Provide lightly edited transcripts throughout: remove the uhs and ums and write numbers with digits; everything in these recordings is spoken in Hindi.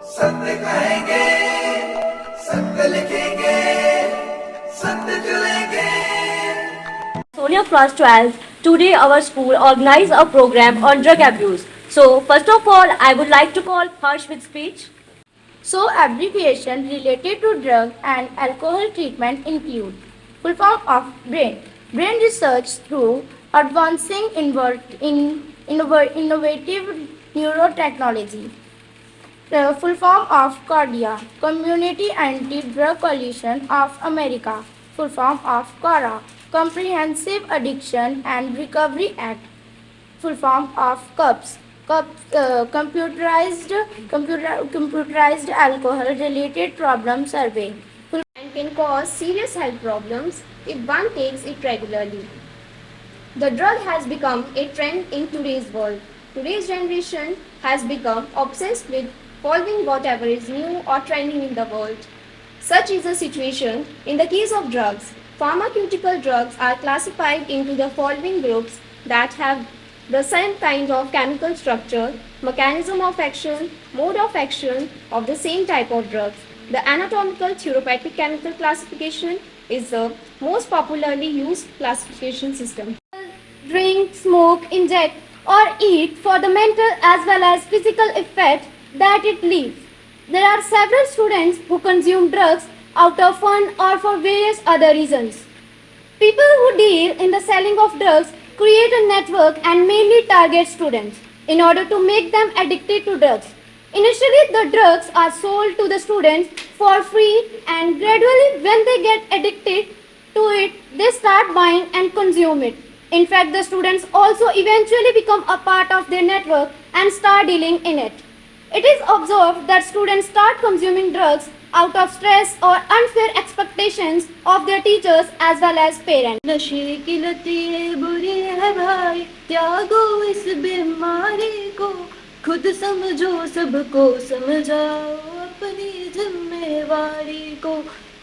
सत्य कहेंगे, सत्य लिखेंगे, सत्य चलेंगे। Sonia class 12. Today our school organized a program on drug abuse. So first of all, I would like to call Harsh with speech. So abbreviation related to drug and alcohol treatment include full form of brain. Brain research through advancing innovative neurotechnology. The full form of CARDIA, Community Anti-Drug Coalition of America, full form of CARA, Comprehensive Addiction and Recovery Act, full form of CUPS, computerized alcohol-related problem survey, and can cause serious health problems if one takes it regularly. The drug has become a trend in today's world. Today's generation has become obsessed with following whatever is new or trending in the world. Such is the situation in the case of drugs. Pharmaceutical drugs are classified into the following groups that have the same kind of chemical structure, mechanism of action, mode of action of the same type of drugs. The anatomical therapeutic chemical classification is the most popularly used classification system. drink, smoke, inject, or eat for the mental as well as physical effect that it leaves. There are several students who consume drugs out of fun or for various other reasons. People who deal in the selling of drugs create a network and mainly target students in order to make them addicted to drugs. Initially, the drugs are sold to the students for free, and gradually, when they get addicted to it, they start buying and consume it. In fact, the students also eventually become a part of their network and start dealing in it. It is observed that students start consuming drugs out of stress or unfair expectations of their teachers as well as parents. नशे की लत ये बुरी है भाई, त्यागो इस बीमारी को, खुद समझो सबको समझाओ अपनी जिम्मेवारी को,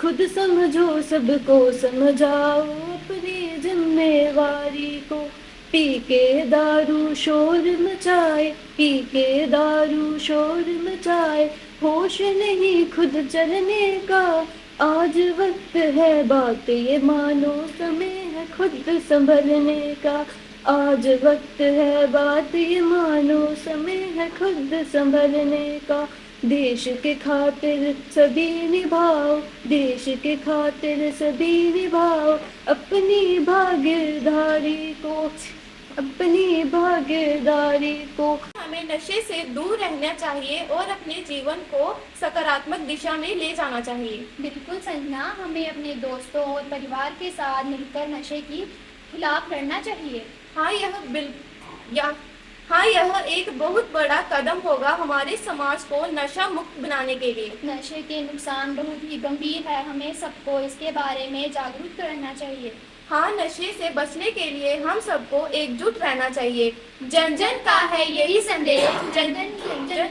खुद समझो सबको समझाओ अपनी जिम्मेवारी को। पी के दारू शोर मचाए, पी के दारू शोर मचाए, होश नहीं खुद चलने का, आज वक्त है बात ये मानो, समय है खुद संभलने का, आज वक्त है बात ये मानो, समय है खुद संभलने का। देश के खातिर सभी निभाओ, देश के खातिर सभी निभाओ अपनी भागीदारी को, अपनी भागीदारी को। हमें नशे से दूर रहना चाहिए और अपने जीवन को सकारात्मक दिशा में ले जाना चाहिए। बिल्कुल संजना, हमें अपने दोस्तों और परिवार के साथ मिलकर नशे की खिलाफ लड़ना चाहिए। हाँ, यह एक बहुत बड़ा कदम होगा हमारे समाज को नशा मुक्त बनाने के लिए। नशे के नुकसान बहुत ही गंभीर है, हमें सबको इसके बारे में जागरूक रहना चाहिए। हाँ, नशे से बचने के लिए हम सबको एकजुट रहना चाहिए। जन जन का है यही संदेश, जन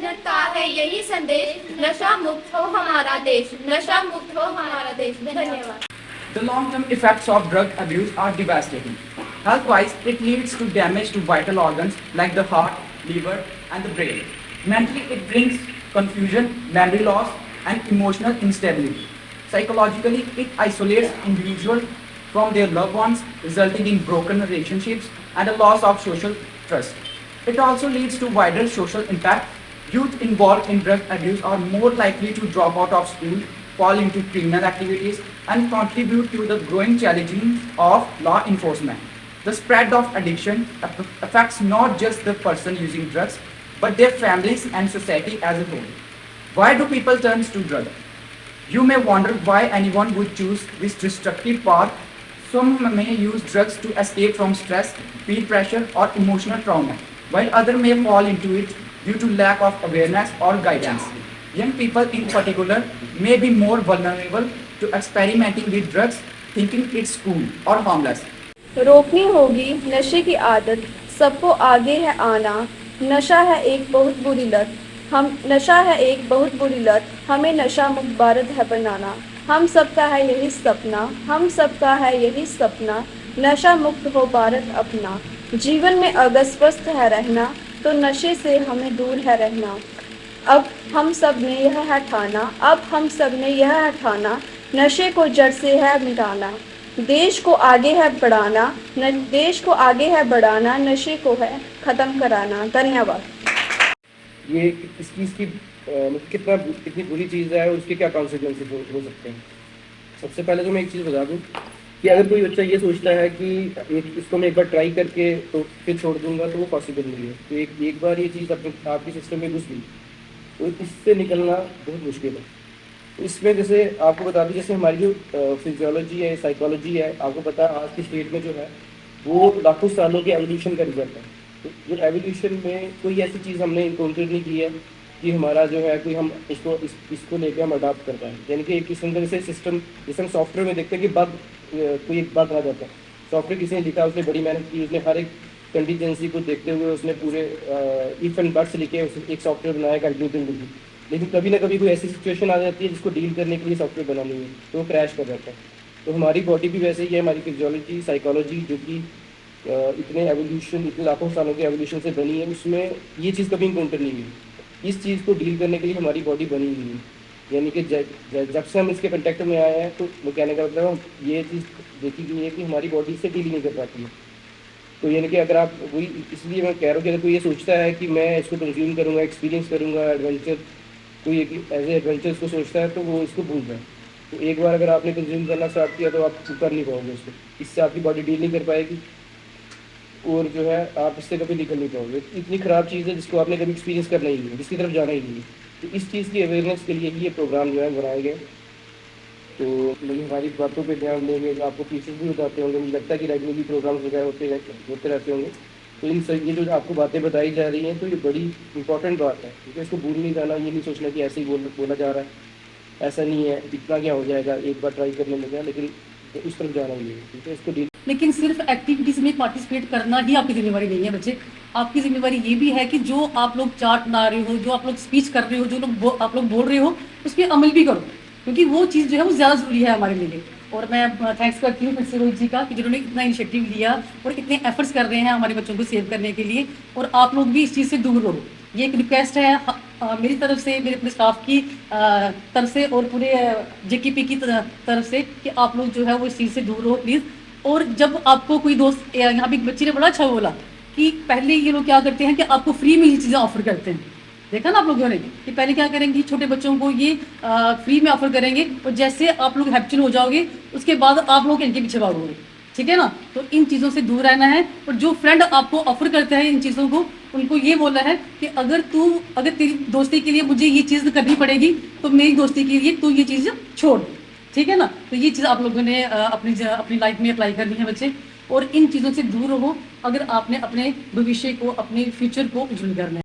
जन का है यही संदेश, नशा मुक्त हो हमारा देश, नशा मुक्त हो हमारा देश। धन्यवाद। The long-term effects of drug abuse are devastating. Health-wise, it leads to damage to vital organs like the heart, liver, and the brain. Mentally, it brings confusion, memory loss, and emotional instability. Psychologically, it isolates individuals from their loved ones, resulting in broken relationships and a loss of social trust. It also leads to wider social impact. Youth involved in drug abuse are more likely to drop out of school, fall into criminal activities, and contribute to the growing challenges of law enforcement. The spread of addiction affects not just the person using drugs, but their families and society as a whole. Why do people turn to drugs? You may wonder why anyone would choose this destructive path. Some may use drugs to escape from stress, peer pressure, or emotional trauma, while others may fall into it due to lack of awareness or guidance. Young people in particular may be more vulnerable to experimenting with drugs, thinking it's cool or harmless. रोकनी होगी नशे की आदत, सबको आगे है आना। नशा है एक बहुत बुरी लत, नशा है एक बहुत बुरी लत, हमें नशा मुक्त भारत है बनाना। हम सबका है यही सपना, हम सबका है यही सपना, नशा मुक्त हो भारत अपना। जीवन में अगर स्वस्थ है रहना, तो नशे से हमें दूर है रहना। अब हम सब ने यह है ठाना, नशे को जड़ से है मिटाना। देश को आगे है बढ़ाना, नशे को है ख़त्म कराना। धन्यवाद। ये इस चीज़ की कितनी बुरी चीज़ है और उसके क्या कॉन्सिक्वेंसेस हो सकते हैं। सबसे पहले तो मैं एक चीज़ बता दूं कि अगर कोई बच्चा ये सोचता है कि इसको मैं एक बार ट्राई करके तो फिर छोड़ दूंगा, तो वो पॉसिबल नहीं है। तो एक बार ये चीज़ आपके सिस्टम में घुस गई तो इससे निकलना बहुत मुश्किल है। तो इसमें जैसे आपको बता दूं, जैसे हमारी जो फिजियोलॉजी है, साइकोलॉजी है, आपको पता है आज की स्टेट में जो है वो लाखों सालों के एवोल्यूशन का रिजल्ट है। तो जो एवोल्यूशन में कोई ऐसी चीज़ हमने इनकाउंटर नहीं की है कि हमारा जो है कोई हम इसको लेके हम अडाप्ट कर पाएँ। यानी कि एक किस्म का जैसे सिस्टम, जैसे हम सॉफ्टवेयर में देखते हैं कि कोई एक बग आ जाता है, सॉफ्टवेयर किसी ने लिखा, उसने बड़ी मेहनत की, उसने हर एक कंटीजेंसी को देखते हुए उसने पूरे इफ एंड बट्स लिखे, एक सॉफ्टवेयर बनाया, एक एल्गोरिथम लिखी। लेकिन कभी ना कभी कोई ऐसी सिचुएशन आ जाती है जिसको डील करने के लिए सॉफ्टवेयर बना नहीं है, तो वो क्रैश कर जाता है। तो हमारी बॉडी भी वैसे ही है, हमारी फिजियोलॉजी, साइकोलॉजी जो कि इतने लाखों सालों के एवोल्यूशन से बनी है, उसमें ये चीज़ कभी इनकाउंटर नहीं हुई। इस चीज़ को डील करने के लिए हमारी बॉडी बनी हुई है। यानी कि जब से हम इसके कंटेक्ट में आए हैं, तो वो कहने का मतलब ये चीज़ देखी गई है कि हमारी बॉडी से डील नहीं कर पाती है। तो यानी कि अगर आप वही, इसलिए मैं कह रहा हूँ कि अगर कोई ये सोचता है कि मैं इसको कंज्यूम करूँगा, एक्सपीरियंस करूँगा, एडवेंचर, कोई एज ए एडवेंचर इसको सोचता है, तो वो इसको भूल जाए। तो एक बार अगर आपने कंज्यूम करना स्टार्ट किया तो आप कर नहीं पाओगे उसको, इससे आपकी बॉडी डील नहीं कर पाएगी और जो है आप इससे कभी निकल नहीं पाओगे। इतनी ख़राब चीज़ है जिसको आपने कभी एक्सपीरियंस करना ही नहीं, जिसकी तरफ जाना ही नहीं। तो इस चीज़ की अवेयरनेस के लिए ही ये प्रोग्राम जो है बनाए गए। तो लोग हमारी बातों पे ध्यान देंगे, तो आपको टीचर्स भी बताते होंगे, मुझे लगता है कि रेगुलरली प्रोग्राम्स वगैरह होते रहते होंगे। तो इन सब ये जो आपको बातें बताई जा रही हैं, तो ये बड़ी इंपॉर्टेंट बात है, क्योंकि इसको भूल नहीं जाना। ये नहीं सोचना कि ऐसे ही बोला जा रहा है, ऐसा नहीं है, इतना क्या हो जाएगा, एक बार ट्राई करने लगा, लेकिन उस तरफ जाना ही है। ठीक है, इसको डील। लेकिन सिर्फ एक्टिविटीज़ में पार्टिसिपेट करना ही आपकी जिम्मेवारी नहीं है बच्चे। आपकी जिम्मेवारी ये भी है कि जो आप लोग चार्ट बना रहे हो, जो आप लोग स्पीच कर रहे हो, आप लोग बोल रहे हो, उस पर अमल भी करो, क्योंकि वो चीज़ जो है वो ज़्यादा ज़रूरी है हमारे लिए। और मैं थैंक्स करती हूँ फिर से रोहित जी का कि जिन्होंने इतना इनिशिएटिव लिया और इतने एफर्ट्स कर रहे हैं हमारे बच्चों को सेव करने के लिए। और आप लोग भी इस चीज़ से दूर रहो, ये एक रिक्वेस्ट है मेरी तरफ से, मेरे अपने स्टाफ की तरफ से और पूरे JKP की तरफ से कि आप लोग जो है वो इस चीज़ से दूर रहो प्लीज़। और जब आपको कोई दोस्त, यहाँ पे एक बच्चे ने बड़ा अच्छा बोला कि पहले ये लोग क्या करते हैं कि आपको फ्री में ये चीज़ें ऑफर करते हैं। देखा ना आप लोगों ने कि पहले क्या करेंगे, छोटे बच्चों को ये फ्री में ऑफर करेंगे और जैसे आप लोग हैबिचुअल हो जाओगे उसके बाद आप लोग इनके पीछे भागोगे। ठीक है ना, तो इन चीज़ों से दूर रहना है। और जो फ्रेंड आपको ऑफर करते हैं इन चीज़ों को, उनको ये बोलना है कि अगर तेरी दोस्ती के लिए मुझे ये चीज़ करनी पड़ेगी तो मेरी दोस्ती के लिए तू ये चीज़ छोड़। ठीक है ना, तो ये चीज़ आप लोगों ने अपनी लाइफ में अप्लाई करनी है बच्चे। और इन चीज़ों से दूर रहो अगर आपने अपने भविष्य को, अपने फ्यूचर को उज्जवल करना है।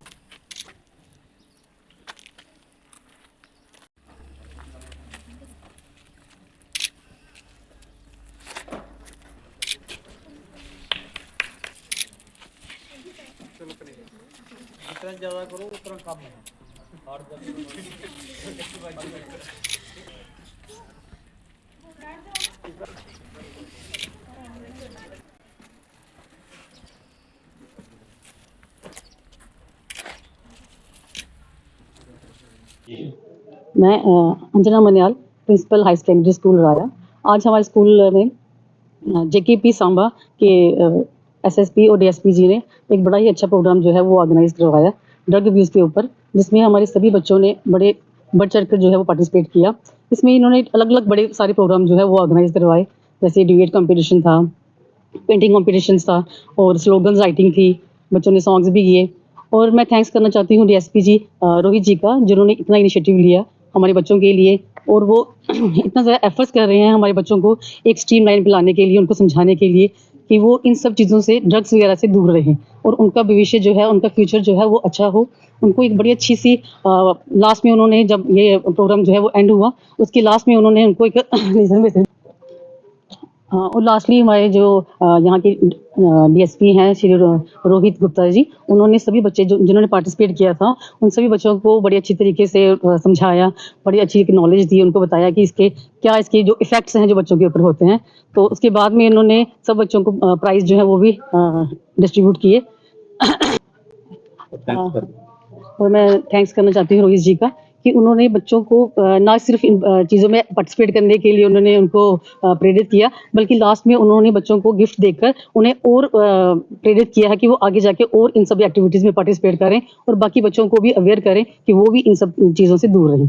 जितना ज़्यादा करो उतना कम है। और मैं Anjana Maniyal, principal high secondary school Raya. आज हमारे स्कूल में JKP सांबा के SSP और DSP जी ने एक बड़ा ही अच्छा प्रोग्राम जो है वो ऑर्गेनाइज करवाया ड्रग अब्यूज़ के ऊपर, जिसमें हमारे सभी बच्चों ने बढ़ चढ़ कर जो है वो पार्टिसिपेट किया। इसमें इन्होंने अलग अलग बड़े सारे प्रोग्राम जो है वो ऑर्गेनाइज करवाए, जैसे डिबेट कॉम्पिटिशन था, पेंटिंग कॉम्पिटिशन था और स्लोगन्स राइटिंग थी, बच्चों ने सॉन्ग्स भी किए। और मैं थैंक्स करना चाहती हूँ DSP जी रोहित जी का, जिन्होंने इतना इनिशिएटिव लिया हमारे बच्चों के लिए और वो इतना ज़्यादा एफर्ट्स कर रहे हैं हमारे बच्चों को एक स्ट्रीम लाइन पे लाने के लिए, उनको समझाने के लिए कि वो इन सब चीज़ों से, ड्रग्स वगैरह से दूर रहें और उनका भविष्य जो है, उनका फ्यूचर जो है वो अच्छा हो। उनको एक बड़ी अच्छी सी लास्ट में उन्होंने, जब ये प्रोग्राम जो है वो एंड हुआ, उसके लास्ट में उन्होंने उनको एक और लास्टली हमारे जो यहाँ के DSP हैं श्री रोहित गुप्ता जी, उन्होंने सभी बच्चे जिन्होंने पार्टिसिपेट किया था, उन सभी बच्चों को बड़ी अच्छी तरीके से समझाया, बड़ी अच्छी नॉलेज दी, उनको बताया कि इसके जो इफ़ेक्ट्स हैं जो बच्चों के ऊपर होते हैं। तो उसके बाद में इन्होंने सब बच्चों को प्राइज़ जो है वो भी डिस्ट्रीब्यूट किए। और मैं थैंक्स करना चाहती हूँ रोहित जी का कि उन्होंने बच्चों को ना सिर्फ इन चीज़ों में पार्टिसिपेट करने के लिए उन्होंने उनको प्रेरित किया, बल्कि लास्ट में उन्होंने बच्चों को गिफ्ट देकर उन्हें और प्रेरित किया है कि वो आगे जाके और इन सभी एक्टिविटीज़ में पार्टिसिपेट करें और बाकी बच्चों को भी अवेयर करें कि वो भी इन सब चीज़ों से दूर रहें।